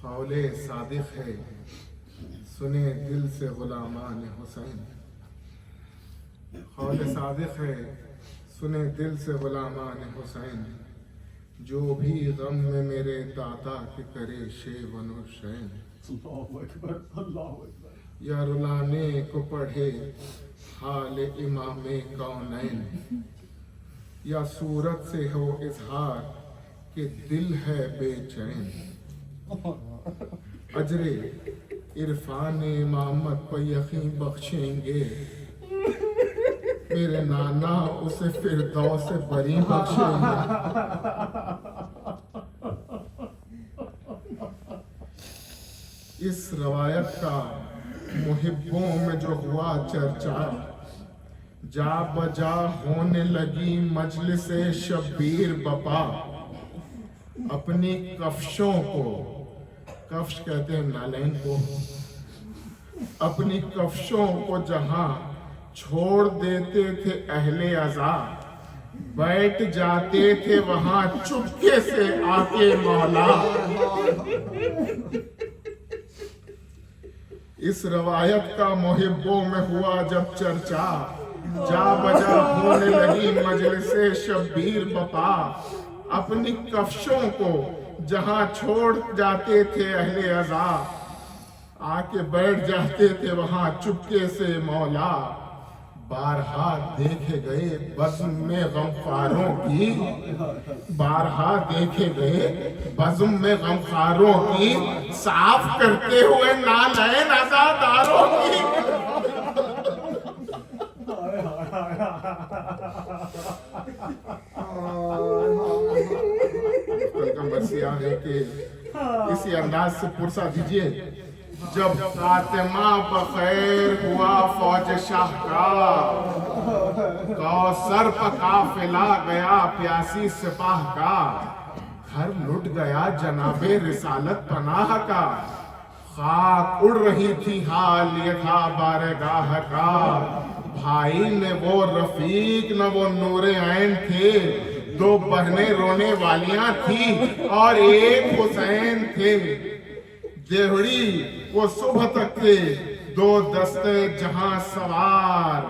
قول صادق ہے سنے دل سے غلامان حسین، قول صادق ہے سنے دل سے غلامان حسین، جو بھی غم میں میرے دادا کے کرے شیون و شین۔ اللہ اکبر، اللہ اکبر۔ یا رلانے کو پڑھے حال امام کونین، یا صورت سے ہو اظہار کہ دل ہے بے چین۔ اجر عرفان امامت کو یقین بخشیں گے، میرے نانا اسے فردوس بری بخشیں گے۔ اس روایت کا محبوں میں جو ہوا چرچا، جا بجا ہونے لگی مجلس شبیر بپا۔ اپنی کفشوں کو، کفش کہتے ہیں نالین کو، اپنی کفشوں کو جہاں چھوڑ دیتے تھے اہل عزا، بیٹھ جاتے تھے وہاں چپکے سے آ کے مولا۔ اس روایت کا محبوں میں ہوا جب چرچا، جا بجا ہونے لگی مجلس شبیر بپا۔ اپنی کفشوں کو جہاں چھوڑ جاتے تھے اہل عزا، آ کے بیٹھ جاتے تھے وہاں چپکے سے مولا۔ بارہا دیکھے گئے بزم میں غمخواروں کی، بارہا دیکھے گئے بزم میں غمخواروں کی، صاف کرتے ہوئے نالین عزاداروں کی۔ کا مرثیہ ہے کہ اسی انداز سے پرسا دیجئے، جب خاتمہ بخیر ہوا فوج شاہ کا، کوثر پہ قافلہ گیا پیاسی سپاہ کا، گھر لٹ گیا جناب رسالت پناہ کا، خاک اڑ رہی تھی حال یہ تھا بارگاہ کا۔ بھائی نے وہ رفیق نہ وہ نور عین تھے، دو بہنیں رونے والیاں تھی اور ایک حسین تھے۔ دیہڑی وہ صبح تک تھے دو دستے جہاں سوار،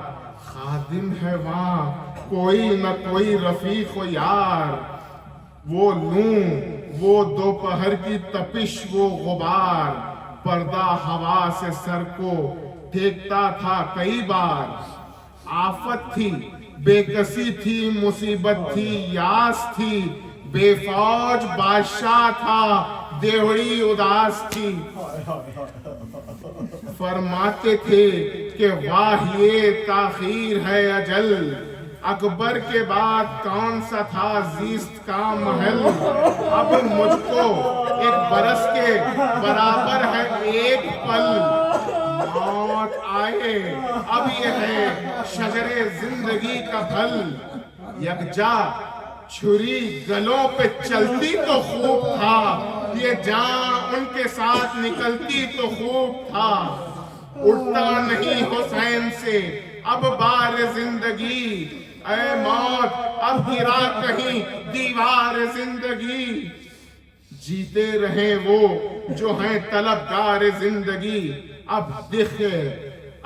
خادم ہے وہاں کوئی نہ کوئی رفیق و یار۔ وہ لوں وہ دوپہر کی تپش وہ غبار، پردہ ہوا سے سر کو ٹھیکتا تھا کئی بار۔ آفت تھی بے کسی تھی مصیبت تھی یاس تھی، بے فوج بادشاہ تھا دیوڑی اداس تھی۔ فرماتے تھے کہ واہ یہ تاخیر ہے اجل، اکبر کے بعد کون سا تھا زیست کا محل۔ اب مجھ کو ایک برس کے برابر ہے ایک پل، موت آئے اب یہ ہے شجر زندگی کا پھل۔ یکجا چھری گلوں پہ چلتی تو خوب تھا، یہ جان ان کے ساتھ نکلتی تو خوب تھا۔ اٹھتا نہیں حسین سے اب بار زندگی، اے موت اب گرا کہیں دیوار زندگی۔ جیتے رہیں وہ جو ہیں طلبگار زندگی، اب دکھے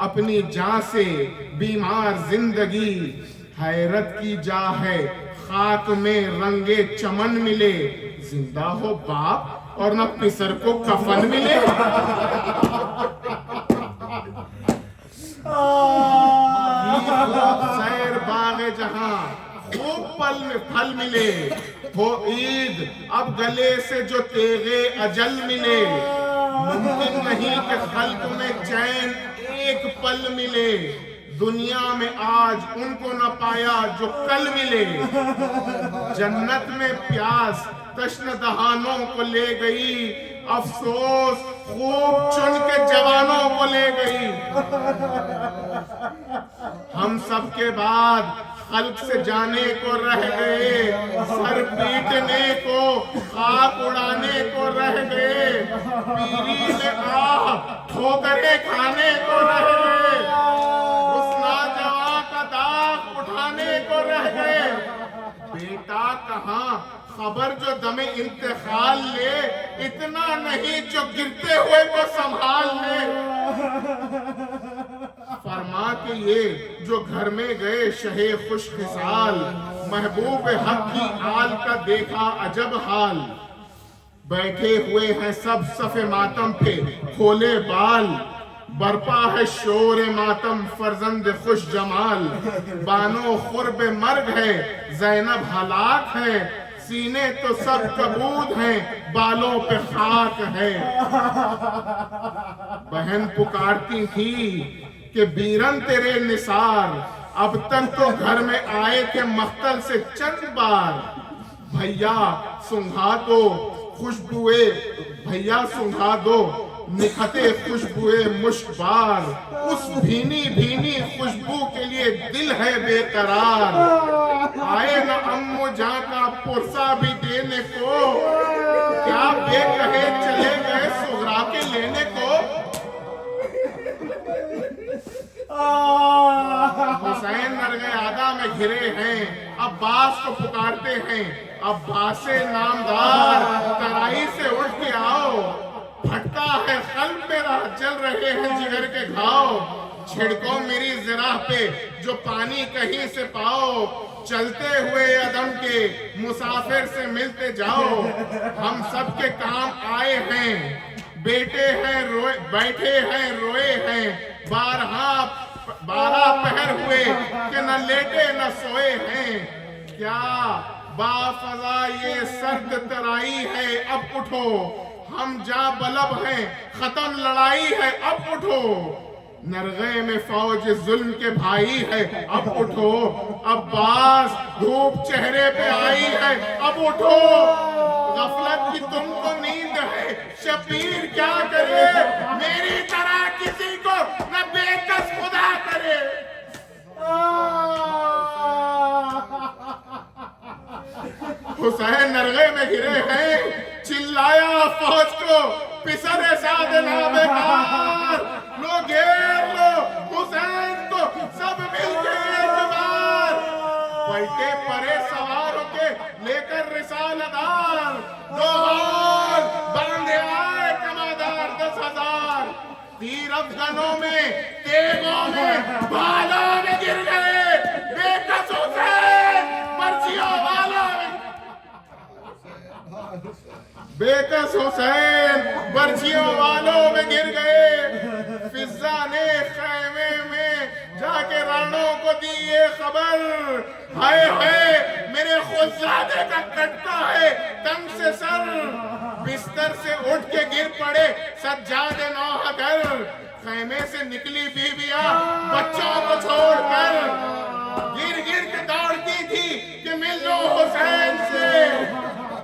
اپنی جان سے بیمار زندگی۔ حیرت کی جا ہے خاک میں رنگے چمن ملے، زندہ ہو باپ اور نہ پسر کو کفن ملے۔ سیر باغ جہاں خوب پھل ملے، ہو عید اب گلے سے جو تیغے اجل ملے۔ ممکن نہیں کہ خلق میں چین ایک پل ملے، دنیا میں آج ان کو نہ پایا جو کل ملے۔ جنت میں پیاس تشنہ دہانوں کو لے گئی، افسوس خوب چن کے جوانوں کو لے گئی۔ ہم سب کے بعد خلق سے جانے کو رہ گئے، سر پیٹنے کو خاک اڑانے کو رہ گئے، پیری میں آہ ٹھوکریں کھانے کو رہ گئے، اس نوجوان کا داغ اٹھانے کو رہ گئے۔ بیٹا کہاں خبر جو دم انتقال لے، اتنا نہیں جو گرتے ہوئے کو سنبھال لے۔ فرما کہ یہ جو گھر میں گئے شہ خوش خصال، محبوب حق کی آل کا دیکھا عجب حال۔ بیٹھے ہوئے ہیں سب صف ماتم پہ کھولے بال، برپا ہے شور ماتم فرزند خوش جمال۔ بانو قرب مرگ ہے زینب ہلاک ہے، سینے تو سب کبود ہیں بالوں پہ خاک ہے۔ بہن پکارتی تھی کہ بیرن تیرے نثار، اب تک تو گھر میں آئے تھے مقتل سے چند بار۔ بھیا سنگھا دو خوشبوئے، بھیا سنگھا دو نکھتے خوشبوئے مشکبار، اس بھینی بھینی خوشبو کے لیے دل ہے بے قرار۔ آئے نہ امو جان کا پرسا بھی دینے کو، کیا بے کہے چلے گئے سغرا کے لینے کو۔ حسین نرغے آدھا میں گھرے ہیں، عباس کو پکارتے ہیں، عباس نامدار ترائی سے اٹھ کے آؤ۔ پھٹتا ہے قلب میرا جل رہے ہیں جگر کے گھاؤ، چھڑکو میری ذراع پہ جو پانی کہیں سے پاؤ۔ چلتے ہوئے عدم کے مسافر سے ملتے جاؤ، ہم سب کے کام آئے ہیں، بیٹے ہیں روئے بیٹھے ہیں روئے ہیں، بارہ پہر ہوئے کہ نہ لیٹے نہ سوئے ہیں۔ کیا با فضا یہ سرد ترائی ہے اب اٹھو، ہم جا بلب ہیں ختم لڑائی ہے اب اٹھو۔ نرغے میں فوج ظلم کے بھائی ہے اب اٹھو، عباس دھوپ چہرے پہ آئی ہے اب اٹھو۔ غفلت کی تم کو نیند ہے شبیر کیا کرے، میری طرح کسی کو نہ بے کس خدا کرے۔ حسین نرغے میں گرے ہیں، چلایا فوج کو پسر ساد نابکار، لو گھیر لو حسین کو سب مل کے ایک بار۔ پلٹے پرے سوار ہو کے لے کر رسالہ دار، دو غار باندھے آئے کمادار 10,000۔ تیر افغانوں میں تیغوں میں بالوں میں گر گئے بے کس حسین، مرچیوں والوں میں بے کس حسین برچیوں والوں میں گر گئے۔ فضا نے خیمے میں جا کے رانوں کو دی یہ خبر، ہائے ہائے میرے خودزادے کا کٹتا ہے تنگ سے سر۔ بستر سے اٹھ کے گر پڑے سجاد نوح گھر، خیمے سے نکلی بیویاں بچوں کو چھوڑ کر، گر گر کے دوڑتی تھی کہ مل لو حسین سے۔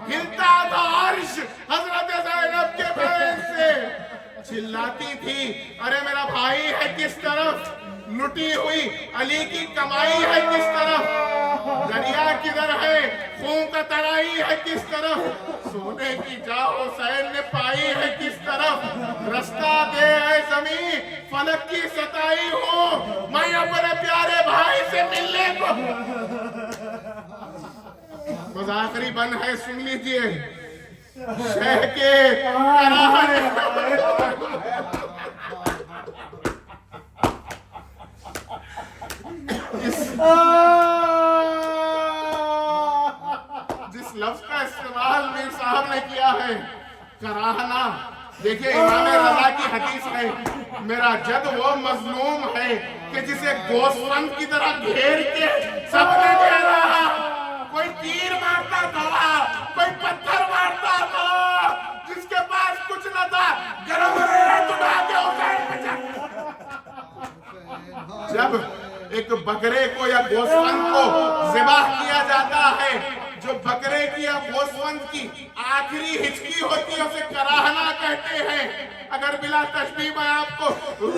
ہلتا تھا عرش حضرت زینب کے بین سے، چلاتی تھی ارے میرا بھائی ہے کس طرف، لٹی ہوئی علی کی کمائی ہے کس طرف، دریا کدھر ہے خون کا ترائی ہے کس طرف، سونے کی جا حسین نے پائی ہے کس طرف۔ رستہ دے اے زمین فلک کی ستائی ہوں، میں اپنے پیارے بھائی سے ملنے کو۔ بس آخری بن ہے سن لیجئے، شہ کے کراہنے جس لفظ کا استعمال میر صاحب نے کیا ہے کراہنا، دیکھیں امام رضا کی حدیث ہے، میرا جد وہ مظلوم ہے کہ جسے گوسفند کی طرح گھیر کے سب نے گھیرا، کوئی تیر مارتا تھا کوئی پتھر مارتا تھا، جس کے پاس کچھ نہ تھا گرم ریت اٹھا کے حسین پہ چڑھتا۔ جب ایک بکرے کو یا گوسفند کو ذبح کیا جاتا ہے، جو بکرے کی یا گوسفند کی آخری ہچکی ہوتی ہے اسے کراہنا کہتے ہیں۔ اگر بلا تشبیہ میں آپ کو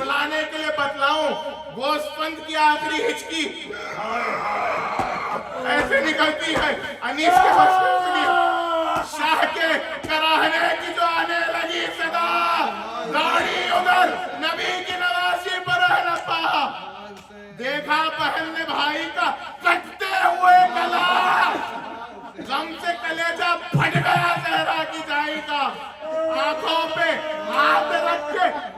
رلانے کے لیے بتلاؤں، گوسفند کی آخری ہچکی ایسے نکلتی ہے، انیس کے بچے شاہ کے کراہنے کی جو آنے لگی صدا، داڑھی ادھر نبی کی نوازی پر رہنا پا، دیکھا بہن نے بھائی کا کٹتے ہوئے گلا، غم سے کلیجہ